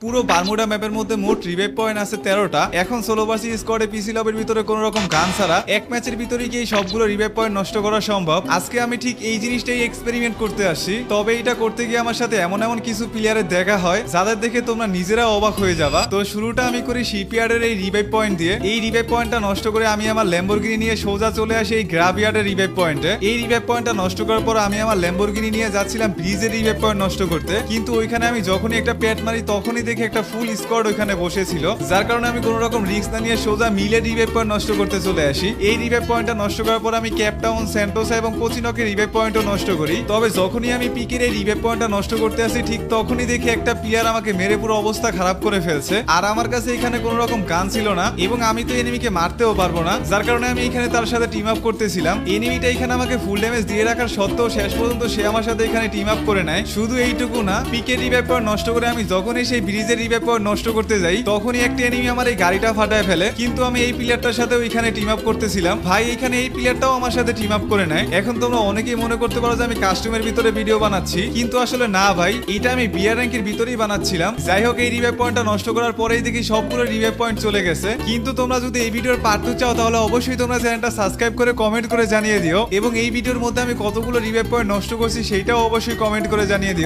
পুরো বারমুডা ম্যাপের মধ্যে মোট রিভাইভ পয়েন্ট আছে 13টা। এখন সোলো ভার্সেস স্কোয়াডে পিসি লবের ভিতরে কোনো রকম গান ছাড়া এক ম্যাচের ভিতরে গিয়ে সবগুলো রিভাইভ পয়েন্ট নষ্ট করা সম্ভব। আজকে আমি ঠিক এই জিনিসটাই এক্সপেরিমেন্ট করতে আসছি। তবে এটা করতে গিয়ে আমার সাথে এমন এমন কিছু প্লেয়ারের দেখা হয় যাদের দেখে তোমরা নিজেরা অবাক হয়ে যাবা। তো শুরুটা আমি করি শিপইয়ার্ডের এই রিভাইভ পয়েন্ট দিয়ে। এই রিভাইভ পয়েন্টটা নষ্ট করে আমি আমার ল্যাম্বরগিনি নিয়ে সোজা চলে আসি এই গ্রাভইয়ার্ডের রিভাইভ পয়েন্টে। এই রিভাইভ পয়েন্টটা নষ্ট করার পর আমি আমার ল্যাম্বরগিনি নিয়ে যাচ্ছিলাম ব্রিজের রিভাইভ পয়েন্ট নষ্ট করতে, কিন্তু ওইখানে আমি যখনই একটা প্যাট মারি তখনই দেখি একটা ফুল স্কোয়াড ওইখানে বসেছিল, যার কারণে আমি কোনো রকম রিস্ক না নিয়ে সোজা মিলের রিভাইভ পয়েন্ট নষ্ট করতে চলে আসি। এই রিভাইভ পয়েন্টটা নষ্ট করার পর আমি ক্যাপটাউন, স্যান্টোসা এবং কোচিনকের রিভাইভ পয়েন্টও নষ্ট করি। তবে যখনই আমি পিকের এই রিভাইভ পয়েন্টটা নষ্ট করতে আসি ঠিক তখনই দেখি একটা প্লেয়ার আমাকে মেরে পুরো অবস্থা খারাপ করে ফেলছে। আর আমার কাছে এখানে কোনো রকম গান ছিল না এবং আমি তো এনিমিকে মারতেও পারবো না, যার কারণে আমি এখানে তার সাথে টিম আপ করতেছিলাম। এনিমিটা এখানে আমাকে ফুল ড্যামেজ দিয়ে রাখার সত্ত্বেও শেষ পর্যন্ত সে আমার সাথে এখানে টিম আপ করে নেয়। শুধু এইটুকু না, পিকের রিভাইভ পয়েন্ট নষ্ট করে আমি যখনই সেই ব্রিজের রিভাইভ পয়েন্ট নষ্ট করতে যাই তখনই একটা এনিমি আমার এই গাড়িটা ফাটায় ফেলে, কিন্তু আমি এই প্লেয়ারটার সাথে ওইখানে টিম আপ করতেছিলাম। ভাই এখানে এই প্লেয়ারটাও আমার সাথে টিম আপ করে নেয়। এখন তোমরা অনেকেই মনে করতে পারো যে আমি কাস্টমের ভিতরে ভিডিও বানাচ্ছি, কিন্তু আসলে না ভাই, এটা আমি বিয়ার র্যাঙ্কের ভিতরেই বানাচ্ছিলাম। যাই হোক, এই রিভাইভ পয়েন্টটা নষ্ট করার পরেই দেখি সবগুলো রিভাইভ পয়েন্ট চলে গেছে। কিন্তু তোমরা যদি এই ভিডিওর পার্ট 2 চাও তাহলে অবশ্যই তোমরা চ্যানেলটা সাবস্ক্রাইব করে কমেন্ট করে জানিয়ে দিও, এবং এই ভিডিওর মধ্যে আমি কতগুলো রিভাইভ পয়েন্ট নষ্ট করছি সেইটাও অবশ্যই কমেন্ট করে জানিয়ে দিও।